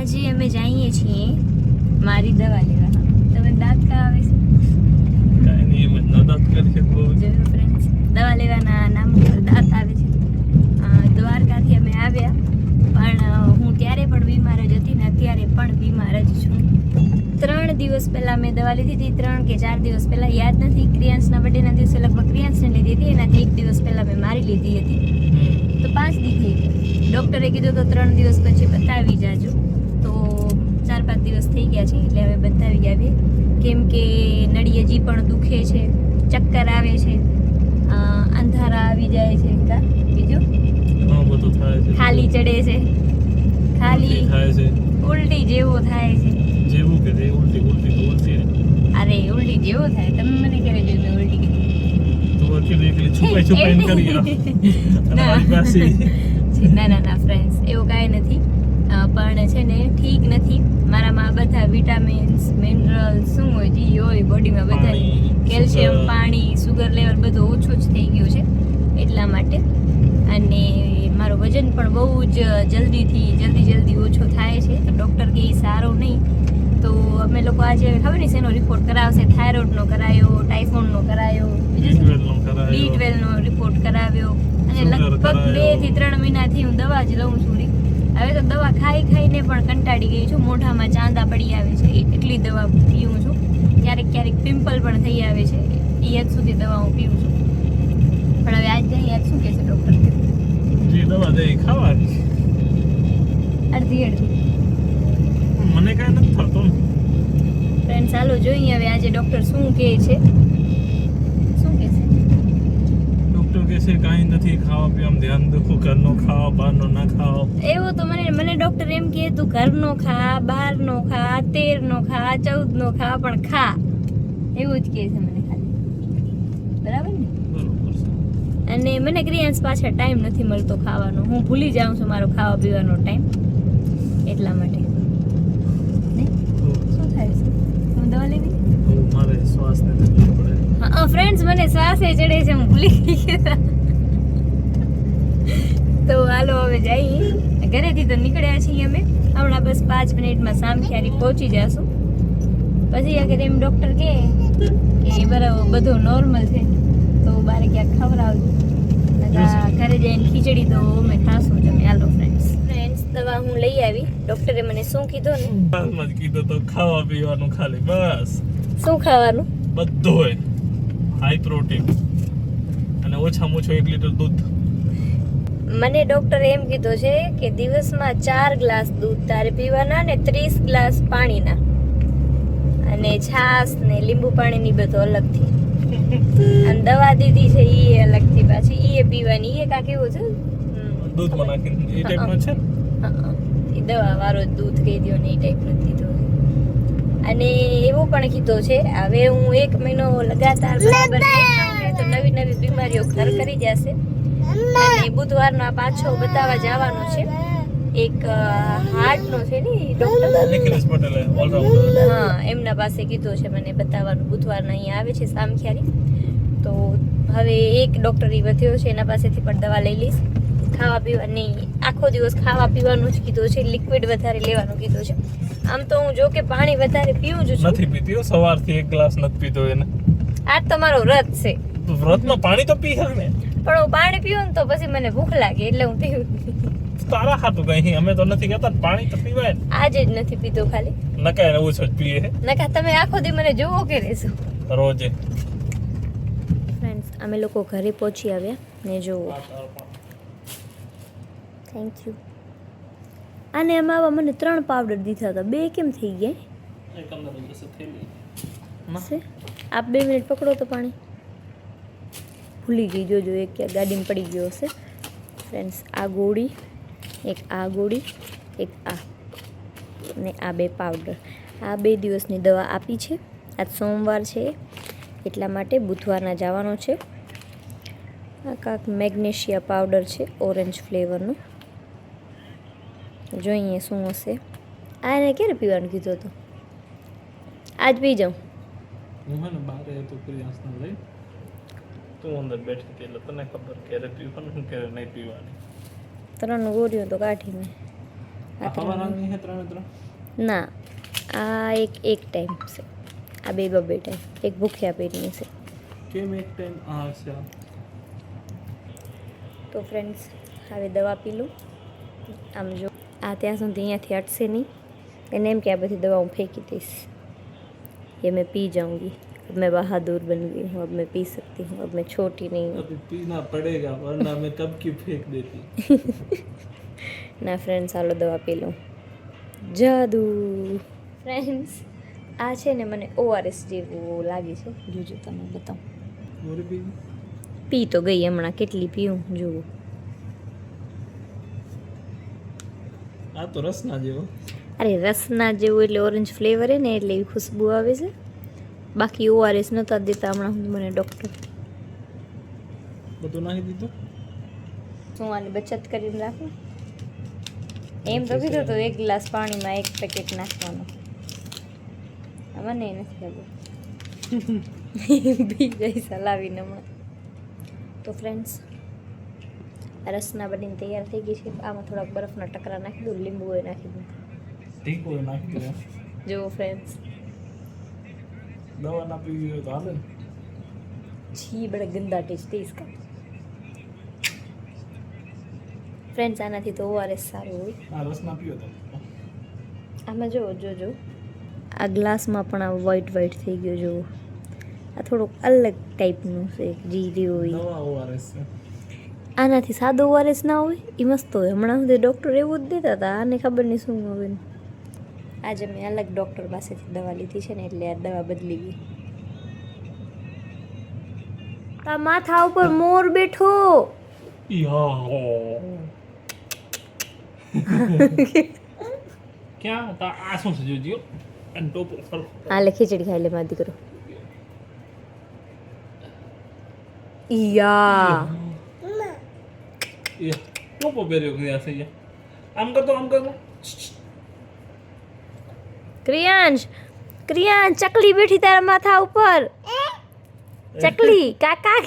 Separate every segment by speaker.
Speaker 1: આજે અમે જઈએ છીએ મારી દવા લેવા. તમે દાંત કા આવે છે?
Speaker 2: કાંઈ નહીં, એમ જ ન દાંત કરી શકવો.
Speaker 1: જોયું ફ્રેન્ડ્સ, દવા લેવાના નામ પર દાંત આવે છે. દ્વારકાથી અમે આવ્યા, પણ હું ત્યારે પણ બીમાર જ હતી ને અત્યારે પણ બીમાર જ છું. 3 દિવસ પહેલા મેં દવા લીધી હતી, 3 કે 4 દિવસ પહેલા, યાદ નથી. ક્રિયાંશના બર્થડેના દિવસે લગભગ ક્રિયાંશને લીધી હતી, એનાથી 1 દિવસ પહેલા મેં મારી લીધી હતી. તો 5 દી થઈ ગયા. ડૉક્ટરે કીધું તો 3 દિવસ પછી બતાવી જાજો. તો 4-5 દિવસ થઈ ગયા છે, એટલે હવે બતાવી આવીએ. કેમ કે નળી હજી પણ દુખે છે, ચક્કર આવે છે, અંધારા આવી જાય છે, બીજું
Speaker 2: બધું થાય છે,
Speaker 1: ખાલી ચડે છે, ખાલી
Speaker 2: થાય છે,
Speaker 1: ઉલટી જેવો થાય છે.
Speaker 2: જેવું કે તે ઉલટી
Speaker 1: અરે ઉલટી જેવો થાય. તમે મને ક્યારે જોયું મેં ઉલટી કીધી?
Speaker 2: તો વકીલ એકલી છુપાઈને કરી અમારી પાસે.
Speaker 1: ના ફ્રેન્ડ્સ, એવું કાંઈ નથી. પણ છે ને ઠીક નથી. મારામાં બધા વિટામિન્સ, મિનરલ્સ શું હોય જે હોય બોડીમાં બધા, કેલ્શિયમ, પાણી, સુગર લેવલ બધું ઓછું જ થઈ ગયું છે એટલા માટે. અને મારું વજન પણ બહુ જ જલ્દી ઓછો થાય છે. તો ડૉક્ટર કે એ સારું નહીં. તો અમે લોકો આજે ખબર નહીં શેનો રિપોર્ટ કરાવશે. થાઇરોઇડનો કરાયો, ટાઇફોઇડનો કરાયો, B12નો રિપોર્ટ કરાવ્યો. અને લગભગ 2 થી 3 મહિનાથી હું દવા જ લઉં છું. હવે તો દવા ખાઈને પણ કંટાળી ગઈ છું. મોઢામાં ચાંદા પડી આવે છે, એટલી દવા પીવું છું. ક્યારેક પિમ્પલ પણ થઈ આવે છે, એ હદ સુધી દવા હું પીવું છું. પણ હવે આજ જઈએ, આજ શું કહે છે ડૉક્ટર?
Speaker 2: જે દવા દે એ ખાવાની.
Speaker 1: અડધી
Speaker 2: મને કાંઈ નથી થતું.
Speaker 1: ફ્રેન્ડ ચાલો જોઈએ હવે આજે ડૉક્ટર શું કહે છે. શું કહે છે
Speaker 2: ડૉક્ટર કહે છે કાંઈ નથી, ખાવા પીવામાં ધ્યાન રાખો, ઘરનો ખાઓ, બહારનો ના ખાઓ.
Speaker 1: એવું તો મને ડૉક્ટર એમ કહે તું ઘરનો ખા, બહારનો ખા, 13નો ખા, 14નો ખા, પણ ખા, એવું જ કહે છે મને ખાલી. બરાબર ને?
Speaker 2: બરોબર છે.
Speaker 1: અને મને ક્રિયાંશ પાછળ ટાઈમ નથી મળતો ખાવાનો. હું ભૂલી જાઉં છું મારો ખાવા પીવાનો ટાઈમ, એટલા માટે. શું થાય છે? હું દવા લેવી?
Speaker 2: મારે શ્વાસને તકલીફ પડે.
Speaker 1: હા ફ્રેન્ડ્સ, મને શ્વાસે ચડે છે, હું ભૂલી ગઈ. તો હાલો હવે જઈએ. ઘરેથી તો નીકળ્યા છીએ અમે હમણાં, બસ 5 મિનિટમાં સામખિયારી પહોંચી જશું. પછી અગર એમ ડૉક્ટર કહે કે બરાબર બધું નોર્મલ છે તો બારે ક્યાંક ખવડાવજો. ઘરે જઈને ખીચડી તો અમે ખાશું. તમે હાલો ફ્રેન્ડ્સ, દવા હું લઈ આવી. ડૉક્ટરે મને શું કીધું ને?
Speaker 2: બસ કીધું તો ખાવા પીવાનું ખાલી, બસ.
Speaker 1: શું ખાવાનું?
Speaker 2: બધું હોય, હાઈ પ્રોટીન અને ઓછામાં ઓછું 1 લીટર દૂધ.
Speaker 1: મને ડૉક્ટરે એમ કીધું છે કે દિવસમાં 4 ગ્લાસ દૂધ તારે પીવાના ને 30 ગ્લાસ પાણીના, અને છાશ ને લીંબુ પાણીની બધું અલગથી. અને દવા દીધી છે એ અલગથી, પાછી એ પીવાની. એ કાંક એવું છે
Speaker 2: દૂધમાં નાખીને એ ટાઈપનો છે ને.
Speaker 1: એ દવા વાળો દૂધ કહી દો ને એ ટાઈપનું કીધું. અને એવું પણ કીધું છે હવે હું 1 મહિનો લગાતાર બરાબર તો નવી બીમારીઓ ઘર કરી જશે. અને બુધવારનો આ પાછો બતાવવા જવાનો છે. એક હાર્ટનો છે ને ડૉક્ટર
Speaker 2: નિખિલેશ પટેલે ઓલરાઉન્ડર.
Speaker 1: હા, એમના પાસે કીધું છે મને બતાવવાનું. બુધવારના અહીંયા આવે છે સામખિયારી. તો હવે એક ડૉક્ટર ઈ વધ્યો છે, એના પાસેથી પણ દવા લઈ લઈશ. ખાવા પીવાની આખો દિવસ ખાવા પીવાનું જ કીધું છે, લિક્વિડ વધારે લેવાનું કીધું છે. આમ તો હું જો કે પાણી વધારે પીવું જ છું.
Speaker 2: નથી પીતી હો, સવારથી 1 ગ્લાસ નથી પીતો એને.
Speaker 1: આજ તો મારો વ્રત છે.
Speaker 2: વ્રતમાં પાણી તો પી હક ને.
Speaker 1: પણ હું પાણી પીવું ને તો પછી મને ભૂખ લાગે, એટલે હું પીવું.
Speaker 2: તારા હાથું કઈ અમે તો નથી કહેતા, પાણી તો પીવાય.
Speaker 1: આજે જ નથી પીતો, ખાલી
Speaker 2: નકાય રહું છો જ પીએ.
Speaker 1: નકા તમે આખો દી મને જોવો કે રહેશો
Speaker 2: રોજે.
Speaker 1: ફ્રેન્ડ્સ, અમે લોકો ઘરે પહોંચી આવ્યા ને જોવો. Thank you. આને આમાં મને 3 પાવડર દીધા હતા, 2 કેમ થઈ ગયા? આપ 2 મિનિટ પકડો તો પાણી. ભૂલી ગઈ, જોજો એક ક્યાં ગાડીમાં પડી ગયો હશે. ફ્રેન્ડ્સ, આ ગોળી, એક આ ગોળી, એક આ, અને આ 2 પાવડર. આ 2 દિવસની દવા આપી છે. આજ સોમવાર છે એટલા માટે બુધવારના જવાનો છે. આ કાંક મેગ્નેશિયા પાવડર છે, ઓરેન્જ ફ્લેવરનું. જોઈએ શું હશે. આ એને ક્યારે પીવાનું કીધું હતું? આજ પી જાઉં.
Speaker 2: હું હે ને બહાર હતો ક્રિયાંશને લઈ, તું અંદર બેઠી હતી એટલે તને ખબર ક્યારે પીવાનું ક્યારે નહીં પીવાની.
Speaker 1: 3 ગોળીઓ તો કાઢી મેં.
Speaker 2: ખાવાના હે 3
Speaker 1: ના આ એક ટાઈમ છે, આ બે ટાઈમ, એક ભૂખ્યા પેટની છે.
Speaker 2: કેમ એક ટાઈમ અચ્છા.
Speaker 1: તો ફ્રેન્ડ્સ હવે દવા પી લઉં. આમ જો આ ત્યાં સુધી અહીંયાથી હટશે નહીં, એને એમ કે આ બધી દવા હું ફેંકી દઈશ, ये मैं पी जाऊंगी, अब मैं बहादुर बन गई हूँ, अब मैं पी सकती हूँ, अब मैं छोटी नहीं हूँ.
Speaker 2: अभी पीना पड़ेगा वरना मैं कब की फेंक देती.
Speaker 1: ના ફ્રેન્ડ્સ હાલો દવા પી લઉં. જાદુ. ફ્રેન્ડ્સ આ છે ને મને ORS જેવું લાગે છે, જોજો તમે બતાવો.
Speaker 2: મોરી પી
Speaker 1: પી તો ગઈ હમણાં, કેટલી પીવું જુઓ.
Speaker 2: આ તો રસના જેવો.
Speaker 1: અરે રસના જેવું એટલે ઓરેન્જ ફ્લેવર હે ને એટલે એવી ખુશ્બુ આવે છે. બાકી ORS નહોતા દેતા હમણાં મને ડૉક્ટર.
Speaker 2: બધું નાખી દીધું.
Speaker 1: શું આની બચત કરીને રાખું? એમ તો કીધું તો 1 ગ્લાસ પાણીમાં 1 પેકેટ નાખવાનું. મને નથી ખબર. બી જઈ સલાવીને હમણાં. તો ફ્રેન્ડ્સ રસના બનીને તૈયાર થઈ ગઈ છે. આમાં થોડાક બરફના ટકરા નાખી દઉં, લીંબુ હોય નાખી દઉં.
Speaker 2: ઠીક હોય નાખી દે.
Speaker 1: જુઓ ફ્રેન્ડ્સ,
Speaker 2: દવા ના પીવી હોય તો હાલે.
Speaker 1: છી બड़ा गंदा टेस्ट है इसका. ફ્રેન્ડ્સ આનાથી તો ORS સારું હોય.
Speaker 2: આ રસ ના પીવો તો
Speaker 1: આમાં જોજો આ ગ્લાસમાં પણ આ વ્હાઈટ થઈ ગયો જુઓ. આ થોડુંક અલગ ટાઈપનું છે, જીરી હોય.
Speaker 2: દવા ORS છે.
Speaker 1: આનાથી સાદો ORS ના હોય એ મસ્ત હોય. હમણાં સુધી ડૉક્ટર એવું જ દેતા હતા, આને ખબર નહીં શું હવે. આજે મેં અલગ ડૉક્ટર પાસેથી દવા લીધી છે ને એટલે આ દવા બદલી ગઈ. તા માથા ઉપર મોર બેઠો.
Speaker 2: ક્યાં તા આ શું છે જોજો અને ટોપો ફરો.
Speaker 1: હાલે ખીચડી ખાઈ લે મારી દીકરો. યા
Speaker 2: એ ટોપો પહેર્યો ગયા છે યા. આમ કરતો
Speaker 1: ક્રિયાંશ ચકલી બેઠી તારા માથા ઉપર. ચકલી કાકા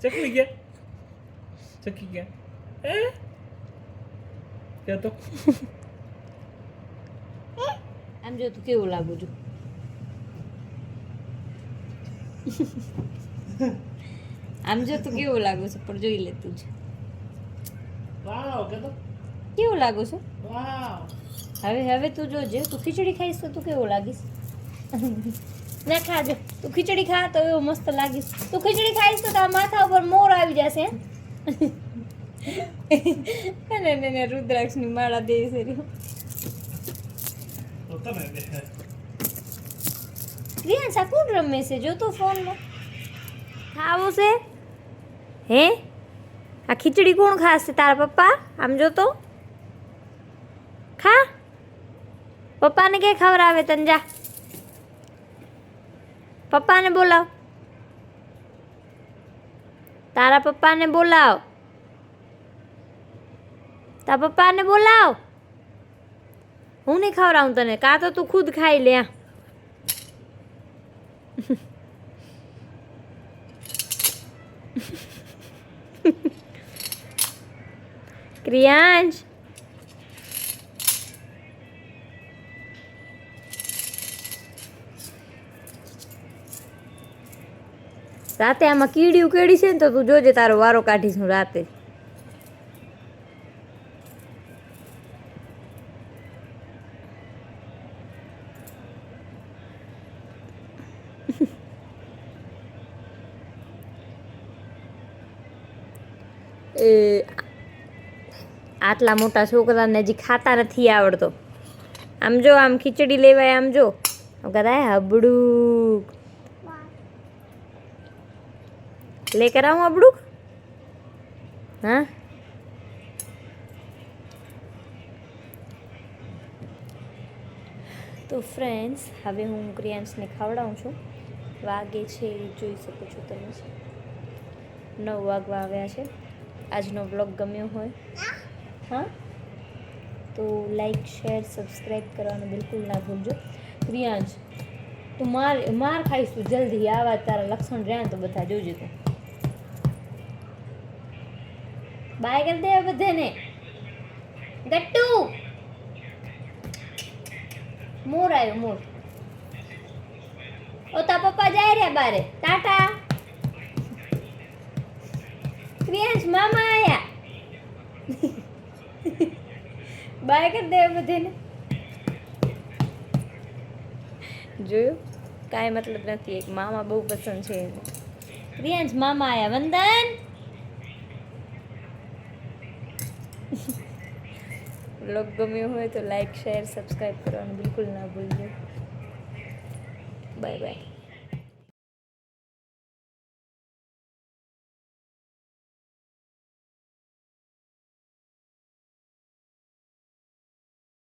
Speaker 2: ચકલી ગયા ચકી ગયા ક્યાં તો
Speaker 1: આમ જો તું કેવું લાગુ છું. આમ જો તું કેવું લાગુ છે પણ જોઈ લે તું જ
Speaker 2: વાવ કે તો
Speaker 1: કેવું લાગુ છું.
Speaker 2: વાવ
Speaker 1: હવે તું જોજે, તું ખીચડી ખાઈશ તો તું કેવું લાગીશ. ના ખાજો, તું ખીચડી ખા તો એવું મસ્ત લાગીશ. તું ખીચડી ખાઈશ તો તારા માથા ઉપર મોર આવી જશે. ને રુદ્રાક્ષની માળા દે છે.
Speaker 2: તો તમે
Speaker 1: પ્રિયાંશ આ કોણ રમે છે જો તો ફોનમાં. ખાવું છે હે? આ ખીચડી કોણ ખાશે? તારા પપ્પા? આમ જો તો ખા. પપ્પાને કે ખવડાવે તને, જા પપ્પાને બોલાવ. તારા પપ્પાને બોલાવ. તારા પપ્પાને બોલાવ. હું નહીં ખવડાવું તને, કાં તો તું ખુદ ખાઈ લે. ક્રિયાંશ રાતે આમાં કીડી ઉકેડી છે ને તો તું જોજે, તારો વારો કાઢીશ હું રાતે. એ આટલા મોટા છોકરાને હજી ખાતા નથી આવડતો. આમ જો, આમ ખીચડી લેવાય, આમ જો કરાય હબડું લેકર આવું હબડું. હા તો ફ્રેન્ડ્સ હવે હું ક્રિયાંશને ખવડાવું છું. વાગે છે જોઈ શકો છો તમે, 9 વાગવા આવ્યા છે. આજનો વ્લોગ ગમ્યો હોય હા તો લાઈક શેર સબસ્ક્રાઈબ કરવાનું બિલકુલ ના ભૂલજો. પ્રિયાંશ તું માર ખાઈશ તું જલ્દી. આવા તારા લક્ષણ રહ્યા તો બધા જોજે તું. બાય કરી દે બધાને. ગટ્ટુ મોર આવ્યો મોર. ઓ તા પપ્પા જાય રે બારે. ટાટા. ક્રિયાંશ મામા આયા. બાય કર દે બધાને. જોયું કાંઈ મતલબ નથી. એક મામા બહુ પસંદ છે એને. ક્રિયાંશ મામા આયા. વંદન. વ્લોગ ગમ્યો હોય તો લાઈક શેર સબસ્ક્રાઈબ કરવાનું બિલકુલ ના ભૂલજો. Bye bye.